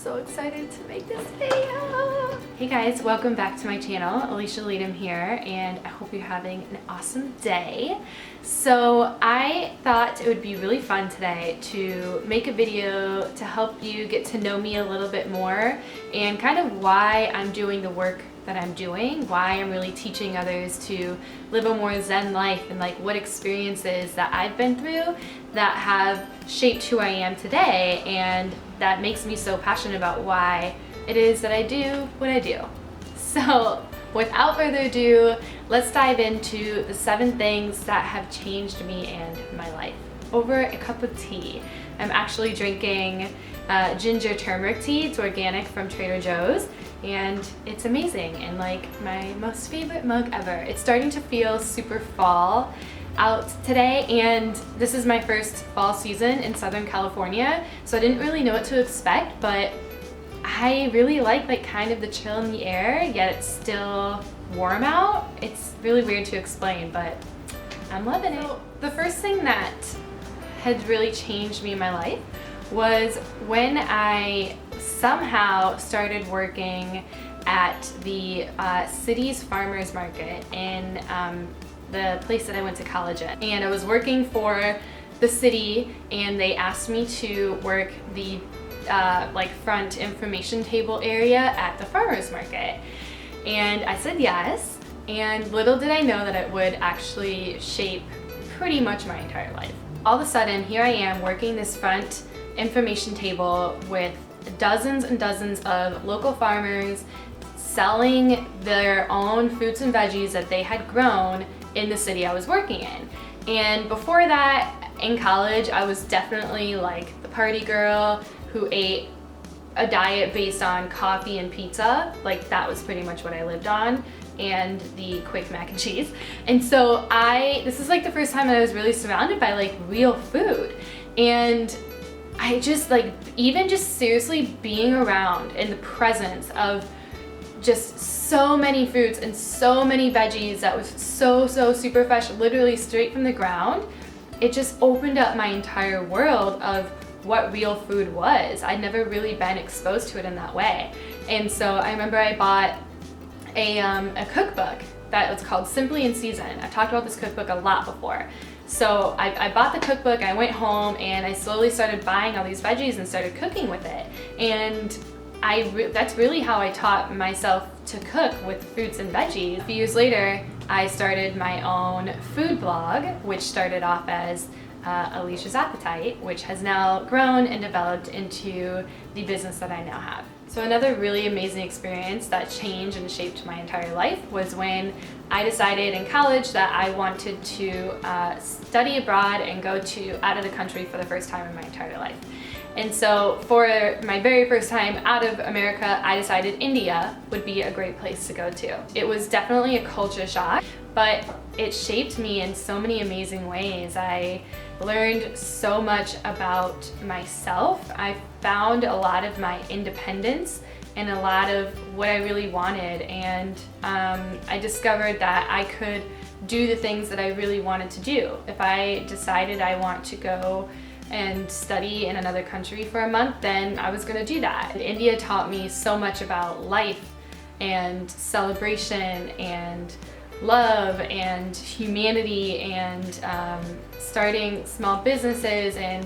so excited to make this video. Hey guys, welcome back to my channel. Alisha here, and I hope you're having an awesome day. So I thought it would be really fun today to make a video to help you get to know me a little bit more and kind of why I'm doing the work that I'm doing, why I'm really teaching others to live a more zen life, and like what experiences that I've been through that have shaped who I am today, and that makes me so passionate about why it is that I do what I do. So without further ado, let's dive into the 7 things that have changed me and my life. Over a cup of tea, I'm actually drinking ginger turmeric tea. It's organic from Trader Joe's, and it's amazing and like my most favorite mug ever. It's starting to feel super fall out today, and this is my first fall season in Southern California, so I didn't really know what to expect, but I really like kind of the chill in the air, yet it's still warm out. It's really weird to explain, but I'm loving it. So the first thing that had really changed me in my life was when I somehow started working at the city's farmers market in the place that I went to college in. And I was working for the city, and they asked me to work the like front information table area at the farmers market. And I said yes, and little did I know that it would actually shape pretty much my entire life. All of a sudden, here I am working this front information table with dozens and dozens of local farmers selling their own fruits and veggies that they had grown in the city I was working in. And before that, in college, I was definitely like the party girl who ate a diet based on coffee and pizza. Like that was pretty much what I lived on, and the quick mac and cheese. And so this is like the first time that I was really surrounded by like real food. And I just like, even just seriously being around in the presence of just so many fruits and so many veggies that was so super fresh, literally straight from the ground, it just opened up my entire world of what real food was. I'd never really been exposed to it in that way. And so I remember I bought a cookbook that was called Simply in Season. I've talked about this cookbook a lot before. So I bought the cookbook, I went home, and I slowly started buying all these veggies and started cooking with it. And that's really how I taught myself to cook with fruits and veggies. A few years later, I started my own food blog, which started off as Alisha's Appetite, which has now grown and developed into the business that I now have. So another really amazing experience that changed and shaped my entire life was when I decided in college that I wanted to study abroad and go out of the country for the first time in my entire life. And so for my very first time out of America, I decided India would be a great place to go to. It was definitely a culture shock, but it shaped me in so many amazing ways. I learned so much about myself. I found a lot of my independence and a lot of what I really wanted, and I discovered that I could do the things that I really wanted to do. If I decided I want to go and study in another country for a month, then I was going to do that. And India taught me so much about life and celebration and love and humanity and starting small businesses, and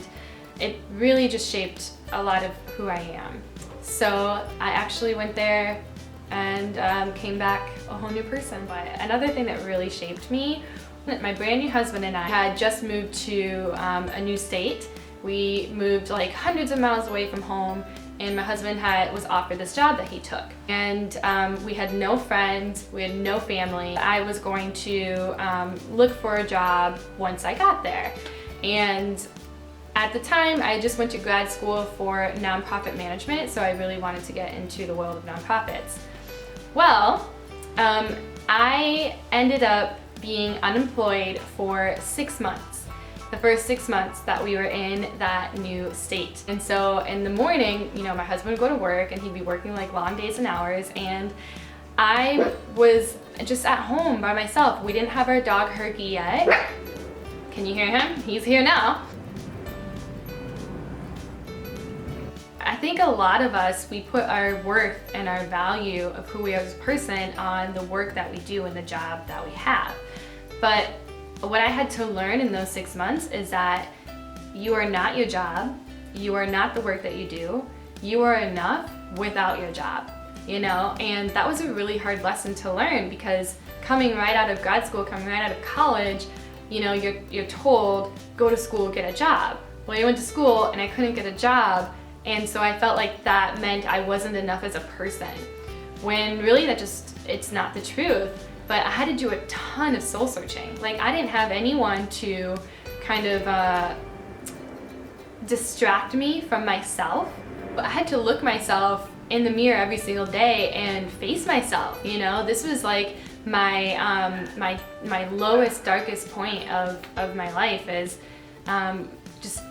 it really just shaped a lot of who I am. So I actually went there and came back a whole new person. But another thing that really shaped me, my brand new husband and I had just moved to a new state. We moved like hundreds of miles away from home, and my husband was offered this job that he took. And we had no friends, we had no family. I was going to look for a job once I got there. And at the time, I just went to grad school for nonprofit management, so I really wanted to get into the world of nonprofits. Well, I ended up being unemployed for 6 months, the first 6 months that we were in that new state. And so in the morning, you know, my husband would go to work and he'd be working like long days and hours, and I was just at home by myself. We didn't have our dog Herky yet. Can you hear him? He's here now. I think a lot of us, we put our worth and our value of who we are as a person on the work that we do and the job that we have. But what I had to learn in those 6 months is that you are not your job, you are not the work that you do, you are enough without your job, you know? And that was a really hard lesson to learn, because coming right out of grad school, coming right out of college, you know, you're told, go to school, get a job. Well, I went to school and I couldn't get a job, and so I felt like that meant I wasn't enough as a person, when really it's not the truth. But I had to do a ton of soul searching. Like, I didn't have anyone to kind of distract me from myself, but I had to look myself in the mirror every single day and face myself, you know? This was like my my lowest, darkest point of my life, is just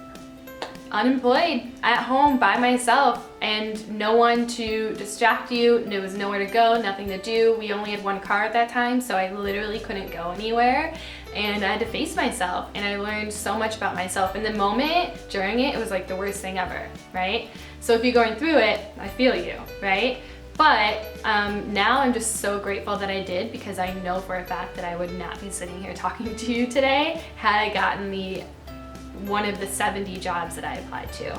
unemployed at home by myself, and no one to distract you. There was nowhere to go, nothing to do. We only had one car at that time, so I literally couldn't go anywhere, and I had to face myself. And I learned so much about myself. In the moment, during it, it was like the worst thing ever, right? So if you're going through it, I feel you, right? But now I'm just so grateful that I did, because I know for a fact that I would not be sitting here talking to you today had I gotten one of the 70 jobs that I applied to.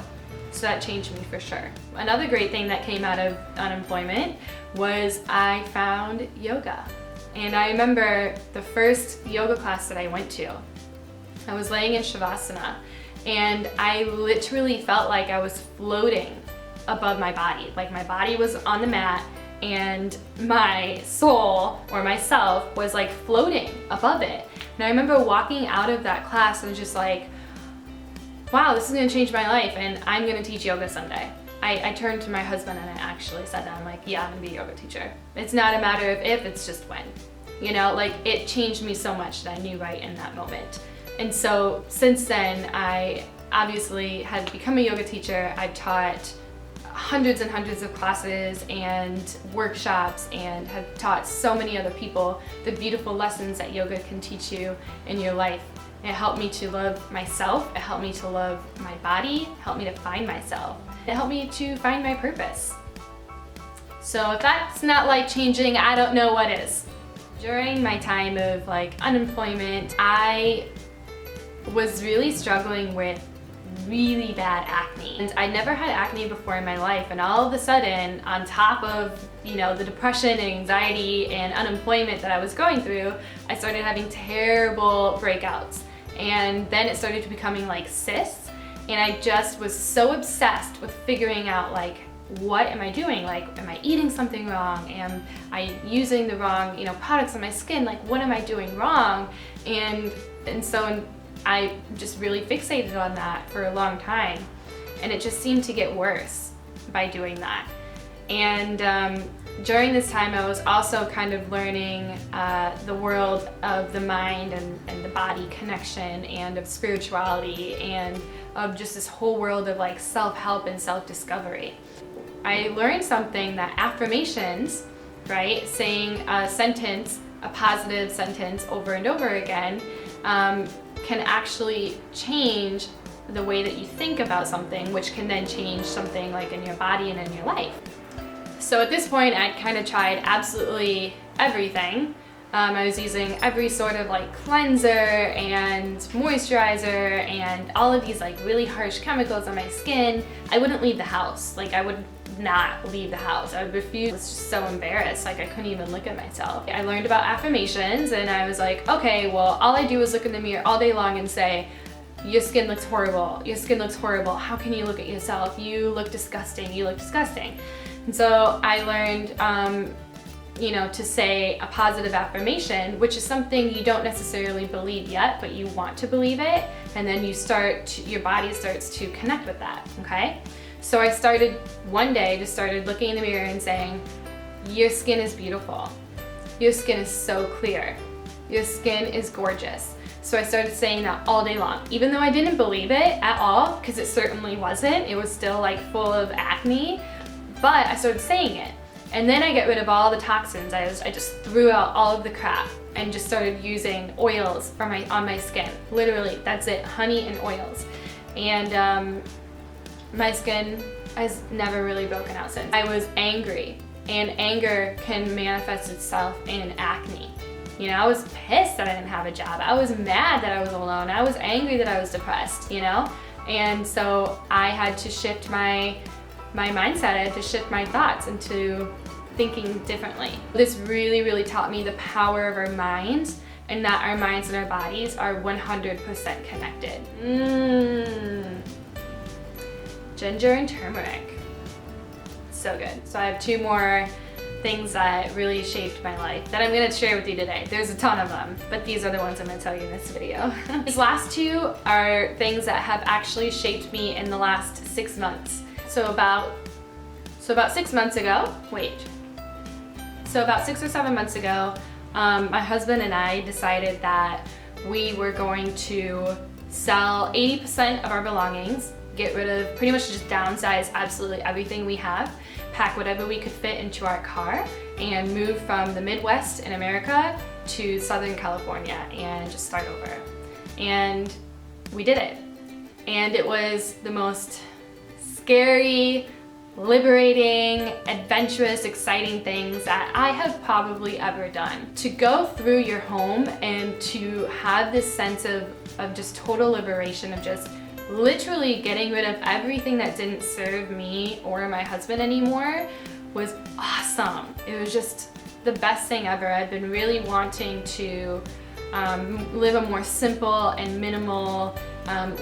So that changed me for sure. Another great thing that came out of unemployment was I found yoga. And I remember the first yoga class that I went to, I was laying in Shavasana, and I literally felt like I was floating above my body. Like, my body was on the mat and my soul, or myself, was like floating above it. And I remember walking out of that class and just like, wow, this is gonna change my life, and I'm gonna teach yoga someday. I turned to my husband and I actually said that. I'm like, yeah, I'm gonna be a yoga teacher. It's not a matter of if, it's just when. You know, like, it changed me so much that I knew right in that moment. And so since then, I obviously have become a yoga teacher. I've taught hundreds and hundreds of classes and workshops, and have taught so many other people the beautiful lessons that yoga can teach you in your life. It helped me to love myself, it helped me to love my body, it helped me to find myself, it helped me to find my purpose. So if that's not life-changing, I don't know what is. During my time of like unemployment, I was really struggling with really bad acne. And I never had acne before in my life, and all of a sudden, on top of, you know, the depression and anxiety and unemployment that I was going through, I started having terrible breakouts. And then it started to becoming like cysts, and I just was so obsessed with figuring out, like, what am I doing? Like, am I eating something wrong? Am I using the wrong, you know, products on my skin? Like, what am I doing wrong? And so I just really fixated on that for a long time, and it just seemed to get worse by doing that. And during this time, I was also kind of learning the world of the mind and the body connection, and of spirituality, and of just this whole world of like self-help and self-discovery. I learned something, that affirmations, right, saying a sentence, a positive sentence over and over again, can actually change the way that you think about something, which can then change something like in your body and in your life. So at this point, I'd kind of tried absolutely everything. I was using every sort of like cleanser and moisturizer and all of these like really harsh chemicals on my skin. I wouldn't leave the house. Like, I would not leave the house. I would refuse. I was just so embarrassed. Like, I couldn't even look at myself. I learned about affirmations, and I was like, okay, well, all I do is look in the mirror all day long and say, your skin looks horrible. Your skin looks horrible. How can you look at yourself? You look disgusting. You look disgusting. And so I learned, you know, to say a positive affirmation, which is something you don't necessarily believe yet, but you want to believe it, and then your body starts to connect with that, okay? So I started one day, just started looking in the mirror and saying, your skin is beautiful. Your skin is so clear. Your skin is gorgeous. So I started saying that all day long, even though I didn't believe it at all, because it certainly wasn't. It was still like full of acne, but I started saying it. And then I get rid of all the toxins. I just threw out all of the crap and just started using oils on my skin. Literally, that's it, honey and oils. And my skin has never really broken out since. I was angry, and anger can manifest itself in acne. You know, I was pissed that I didn't have a job. I was mad that I was alone. I was angry that I was depressed, you know? And so I had to shift my mindset. I had to shift my thoughts into thinking differently. This really, really taught me the power of our minds, and that our minds and our bodies are 100% connected. Ginger and turmeric. So good. So I have 2 more things that really shaped my life that I'm gonna share with you today. There's a ton of them, but these are the ones I'm gonna tell you in this video. These last 2 are things that have actually shaped me in the last 6 months. So about 6 months ago, so about 6 or 7 months ago, my husband and I decided that we were going to sell 80% of our belongings, get rid of, pretty much just downsize absolutely everything we have, pack whatever we could fit into our car, and move from the Midwest in America to Southern California and just start over. And we did it. And it was the most scary, liberating, adventurous, exciting things that I have probably ever done. To go through your home and to have this sense of just total liberation, of just literally getting rid of everything that didn't serve me or my husband anymore, was awesome. It was just the best thing ever. I've been really wanting to live a more simple and minimal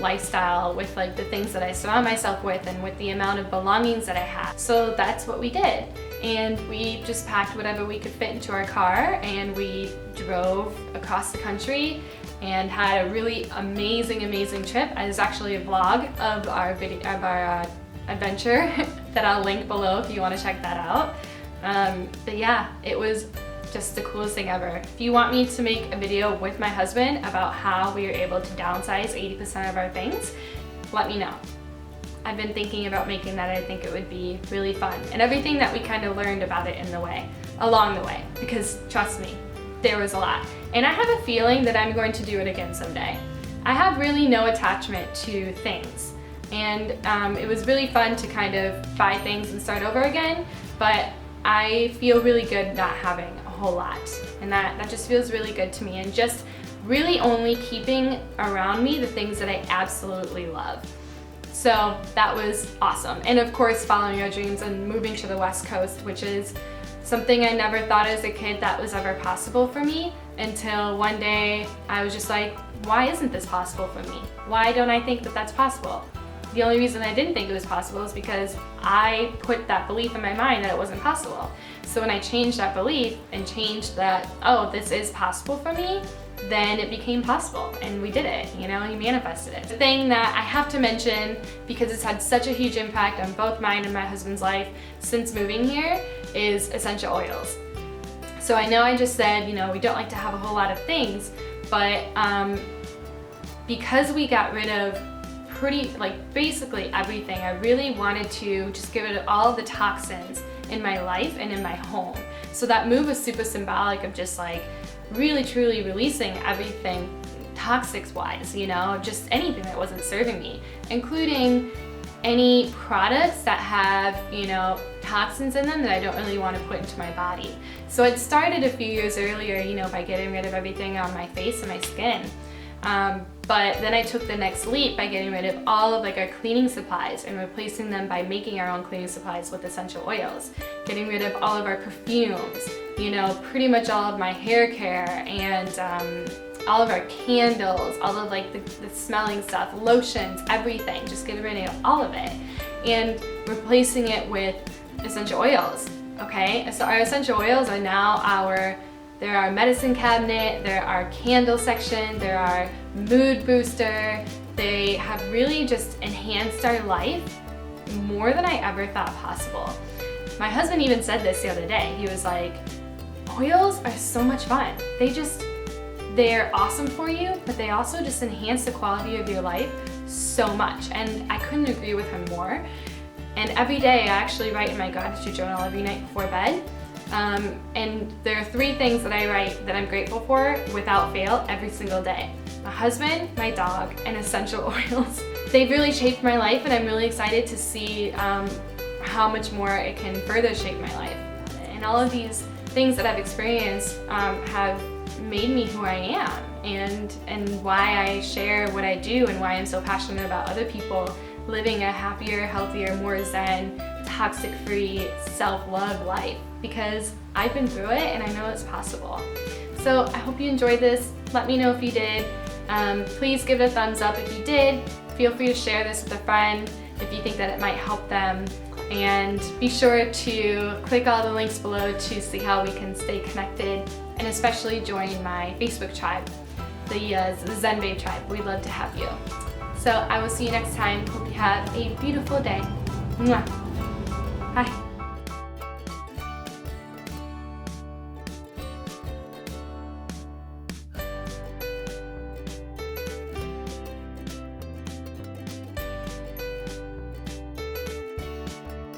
lifestyle with like the things that I surround myself with and with the amount of belongings that I have. So that's what we did. And we just packed whatever we could fit into our car, and we drove across the country and had a really amazing trip. There's actually a vlog of our adventure that I'll link below if you want to check that out. But yeah, it was just the coolest thing ever. If you want me to make a video with my husband about how we were able to downsize 80% of our things, let me know. I've been thinking about making that. I think it would be really fun, and everything that we kind of learned about it along the way, because trust me, there was a lot. And I have a feeling that I'm going to do it again someday. I have really no attachment to things, and it was really fun to kind of buy things and start over again, but I feel really good not having a whole lot, and that just feels really good to me, and just really only keeping around me the things that I absolutely love. So that was awesome. And of course, following our dreams and moving to the West Coast, which is something I never thought as a kid that was ever possible for me, until one day I was just like, why isn't this possible for me? Why don't I think that that's possible? The only reason I didn't think it was possible is because I put that belief in my mind that it wasn't possible. So when I changed that belief and changed that, oh, this is possible for me, then it became possible, and we did it, you know, and you manifested it. The thing that I have to mention, because it's had such a huge impact on both mine and my husband's life since moving here, is essential oils. So I know I just said, you know, we don't like to have a whole lot of things, but because we got rid of basically everything, I really wanted to just get rid of all the toxins in my life and in my home. So that move was super symbolic of just like really truly releasing everything toxics wise, you know, just anything that wasn't serving me, including any products that have, you know, toxins in them that I don't really want to put into my body. So I'd started a few years earlier, you know, by getting rid of everything on my face and my skin. But then I took the next leap by getting rid of all of like our cleaning supplies and replacing them by making our own cleaning supplies with essential oils. Getting rid of all of our perfumes, you know, pretty much all of my hair care, and all of our candles, all of like the smelling stuff, lotions, everything, just getting rid of all of it and replacing it with essential oils, okay? So our essential oils are now they're our medicine cabinet, they're our candle section, they're our mood booster. They have really just enhanced our life more than I ever thought possible. My husband even said this the other day. He was like, oils are so much fun. They're awesome for you, but they also just enhance the quality of your life so much. And I couldn't agree with him more. And every day I actually write in my gratitude journal every night before bed. And there are 3 things that I write that I'm grateful for without fail every single day. My husband, my dog, and essential oils. they've really shaped my life, and I'm really excited to see how much more it can further shape my life. And all of these things that I've experienced have made me who I am, and why I share what I do, and why I'm so passionate about other people living a happier, healthier, more zen, toxic-free, self-love life, because I've been through it and I know it's possible. So I hope you enjoyed this. Let me know if you did. Please give it a thumbs up if you did. Feel free to share this with a friend if you think that it might help them. And be sure to click all the links below to see how we can stay connected, and especially join my Facebook tribe, the Zen Babe tribe. We'd love to have you. So I will see you next time. Hope you have a beautiful day. Mwah. Bye.